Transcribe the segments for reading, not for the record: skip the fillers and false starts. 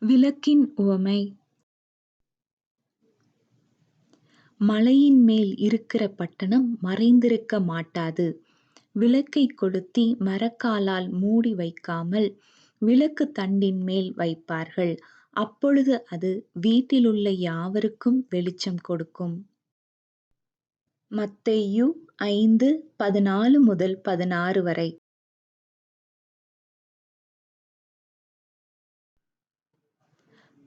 விளக்கின் உவமை. மலையின் மேல் இருக்கிற பட்டணம் மறைந்திருக்க மாட்டாது. விளக்கைக் கொளுத்தி மரக்காலால் மூடி வைக்காமல் விளக்குத் தண்டின் மேல் வைப்பார்கள். அப்பொழுது அது வீட்டிலுள்ள யாவருக்கும் வெளிச்சம் கொடுக்கும். மத்தேயு 5:14-16 வரை.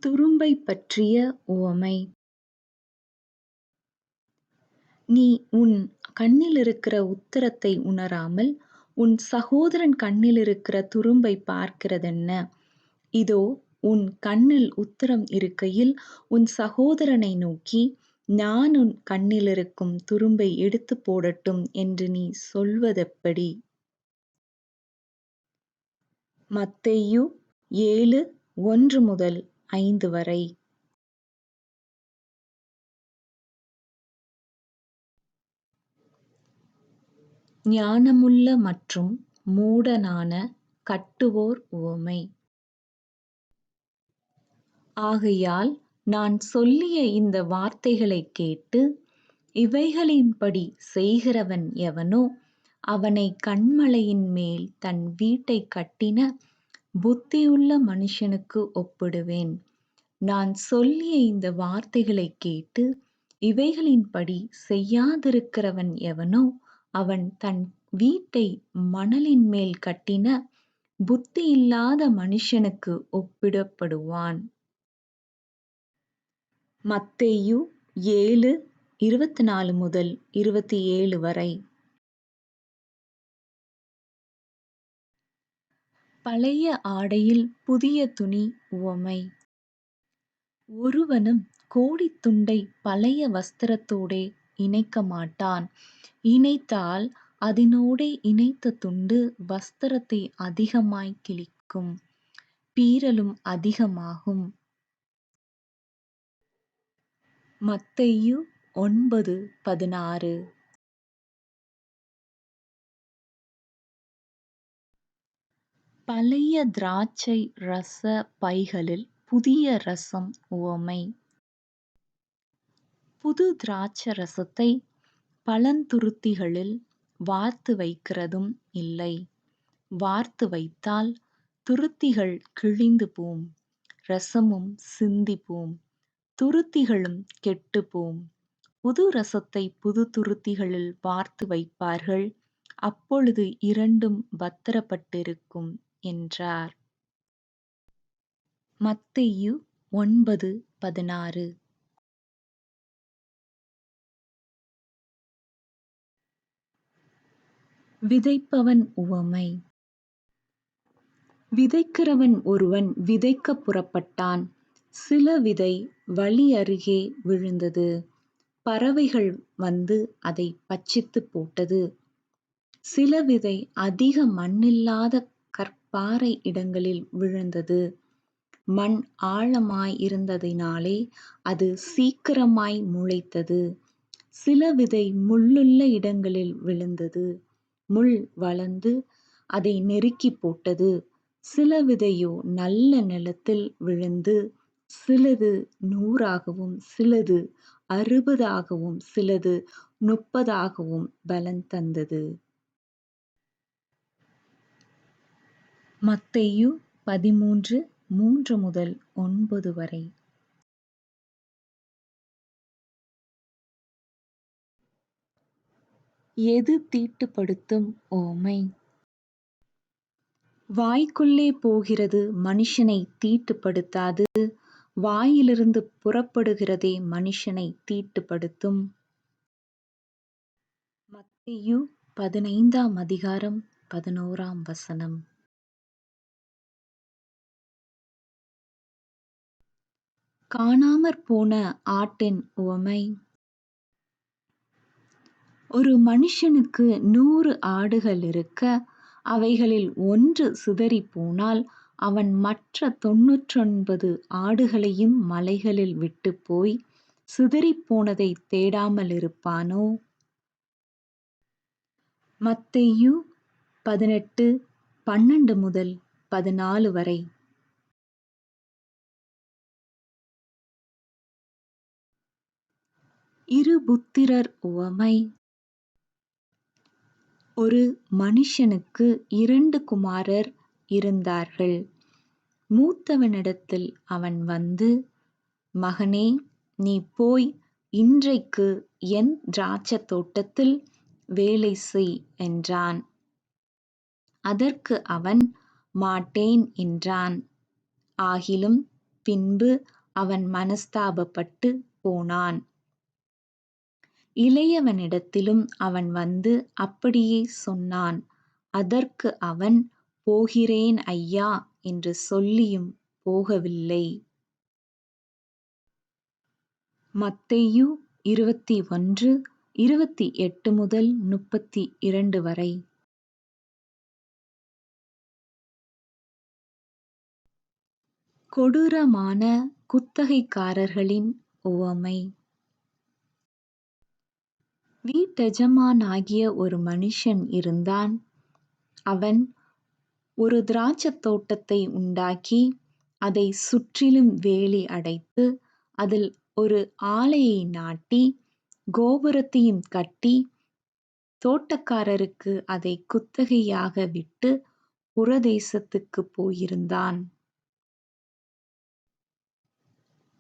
துரும்பைப் பற்றிய உவமை. நீ உன் கண்ணிலிருக்கிற உத்தரத்தை உணராமல் உன் சகோதரன் கண்ணிலிருக்கிற துரும்பைப் பார்க்கிறதென்ன? இதோ, உன் கண்ணில் உத்தரம் இருக்கையில் உன் சகோதரனை நோக்கி, நான் உன் கண்ணிலிருக்கும் துரும்பை எடுத்துப் போடட்டும் என்று நீ சொல்வதெப்படி? மத்தேயு 7:1-5 வரை. ஞானமுள்ள மற்றும் மூடனான கட்டுவோர் உவமை. ஆகையால் நான் சொல்லிய இந்த வார்த்தைகளைக் கேட்டு இவைகளின்படி செய்கிறவன் எவனோ அவனைக் கன்மலையின் மேல் தன் வீட்டைக் கட்டின புத்தியுள்ள மனுஷனுக்கு ஒப்பிடுவேன். நான் சொல்லிய இந்த வார்த்தைகளைக் கேட்டு இவைகளின்படி செய்யாதிருக்கிறவன் எவனோ அவன் தன் வீட்டை மணலின் மேல் கட்டின புத்தியில்லாத மனுஷனுக்கு ஒப்பிடப்படுவான். மத்தேயு 7:24-27 வரை. பழைய ஆடையில் புதிய துணி உவமை. ஒருவனும் கோடித்துண்டைப் பழைய வஸ்திரத்தோடே இணைக்கமாட்டான். இணைத்தால் அதினோடே இணைத்த துண்டு வஸ்திரத்தை அதிகமாய்க் கிழிக்கும், பீறலும் அதிகமாகும். மத்தேயு 9:16. பழைய திராட்சை ரச பைகளில் புதிய ரசம் உவமை. புது திராட்சரசத்தை பழந்துருத்திகளில் வார்த்து வைக்கிறதும் இல்லை. வார்த்து வைத்தால் துருத்திகள் கிழிந்துபோம், இரசமும் சிந்திப்போம், துருத்திகளும் கெட்டுப்போம். புது இரசத்தைப் புது துருத்திகளில் வார்த்து வைப்பார்கள், அப்பொழுது இரண்டும் பத்திரப்பட்டிருக்கும் என்றார். மத்தேயு 9:16. விதைப்பவன் உவமை. விதைக்கிறவன் ஒருவன் விதைக்கப் புறப்பட்டான். சில விதை வழி அருகே விழுந்தது. பறவைகள் வந்து அதைப் பட்சித்துப் போட்டது. சில விதை அதிக மண்ணில்லாத கற்பாறை இடங்களில் விழுந்தது. மண் ஆழமாயிருந்ததினாலே அது சீக்கிரமாய் முளைத்தது. சில விதை முள்ளுள்ள இடங்களில் விழுந்தது. முள் வளர்ந்து அதை நெருக்கிப் போட்டது. சில விதையோ நல்ல நிலத்தில் விழுந்து, சிலது 100ஆகவும், சிலது 60ஆகவும், சிலது 30ஆகவும் பலன் தந்தது. மத்தேயு 13:3-9 வரை. எது தீட்டுப்படுத்தும் உவமை. வாய்க்குள்ளே போகிறது மனுஷனைத் தீட்டுப்படுத்தாது, வாயிலிருந்து புறப்படுகிறதே மனுஷனைத் தீட்டுப்படுத்தும். மத்தேயு 15:11. காணாமற்போன ஆட்டின் உவமை. ஒரு மனுஷனுக்கு 100 ஆடுகள் இருக்க, அவைகளில் ஒன்று சிதறிப்போனால் அவன் மற்ற 99 ஆடுகளையும் மலைகளில் விட்டுப்போய் சிதறிப்போனதைத் தேடாமலிருப்பானோ? மத்தேயு 18:12-14 வரை. இரு புத்திரர் உவமை. ஒரு மனுஷனுக்கு 2 குமாரர் இருந்தார்கள். மூத்தவனிடத்தில் அவன் வந்து, மகனே, நீ போய் இன்றைக்கு என் திராட்சைத் தோட்டத்தில் வேலை செய் என்றான். அதற்கு அவன் மாட்டேன் என்றான். ஆகிலும் பின்பு அவன் மனஸ்தாபப்பட்டுப் போனான். இளையவனிடத்திலும் அவன் வந்து அப்படியே சொன்னான். அதற்கு அவன், போகிறேன் ஐயா என்று சொல்லியும் போகவில்லை. மத்தேயு 21:28-32 வரை. கொடூரமான குத்தகைக்காரர்களின் உவமை. வீட்டெஜமானாகிய ஒரு மனுஷன் இருந்தான். அவன் ஒரு திராட்சைத் தோட்டத்தை உண்டாக்கி, அதைச் சுற்றிலும் வேலி அடைத்து, அதில் ஒரு ஆலையை நாட்டி, கோபுரத்தையும் கட்டி, தோட்டக்காரருக்கு அதைக் குத்தகையாக விட்டு புறதேசத்துக்குப் போயிருந்தான்.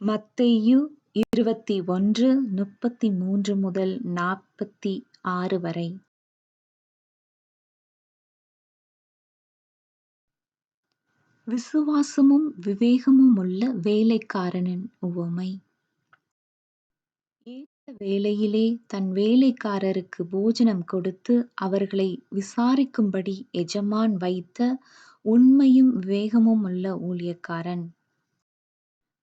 மத்தேயு 21:33-46 வரை. விசுவாசமும் விவேகமுமுள்ள வேலைக்காரனின் உவமை. ஏற்ற வேளையிலே தன் வேலைக்காரருக்கு போஜனம் கொடுத்து அவர்களை விசாரிக்கும்படி எஜமான் வைத்த உண்மையும் விவேகமுமுள்ள ஊழியக்காரன்.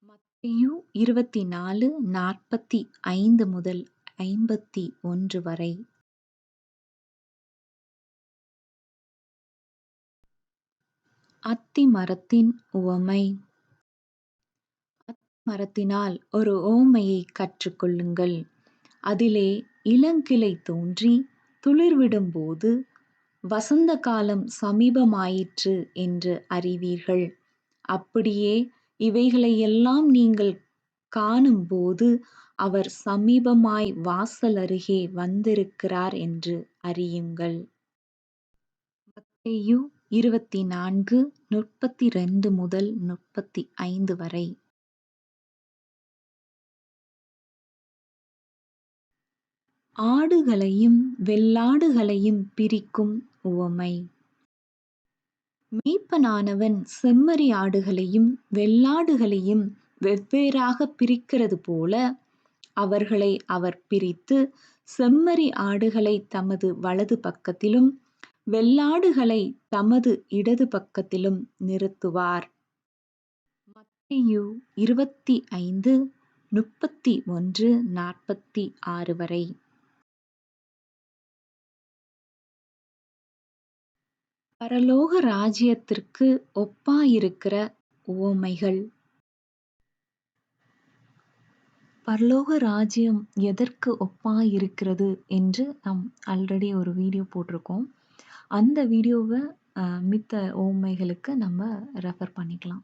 மத்தேயு 24:45-51 வரை. அத்தி மரத்தின் உவமை. அத்தி மரத்தினால் ஒரு உவமையைக் கற்றுக்கொள்ளுங்கள். அதிலே இளங்கிளை தோன்றி துளிர்விடும்போது, வசந்த காலம் சமீபமாயிற்று என்று அறிவீர்கள். அப்படியே இவைகளையெல்லாம் நீங்கள் காணும்போது, அவர் சமீபமாய் வாசல் அருகே வந்திருக்கிறார் என்று அறியுங்கள். மத்தேயு 24:32-35 வரை. ஆடுகளையும் வெள்ளாடுகளையும் பிரிக்கும் உவமை. மேய்ப்பனானவன் செம்மறி ஆடுகளையும் வெள்ளாடுகளையும் வெவ்வேறாகப் பிரிக்கிறது போல, அவர்களை அவர் பிரித்து, செம்மறி ஆடுகளைத் தமது வலது பக்கத்திலும் வெள்ளாடுகளைத் தமது இடது பக்கத்திலும் நிறுத்துவார். மத்தேயு 25:31-46 வரை. பரலோக ராஜ்யத்திற்கு ஒப்பாயிருக்கிற உவமைகள். பரலோக ராஜ்யம் எதற்கு ஒப்பாயிருக்கிறது என்று நாம் ஆல்ரெடி ஒரு வீடியோ போட்டிருக்கோம். அந்த வீடியோவை மித்த உவமைகளுக்கு நம்ம ரெஃபர் பண்ணிக்கலாம்.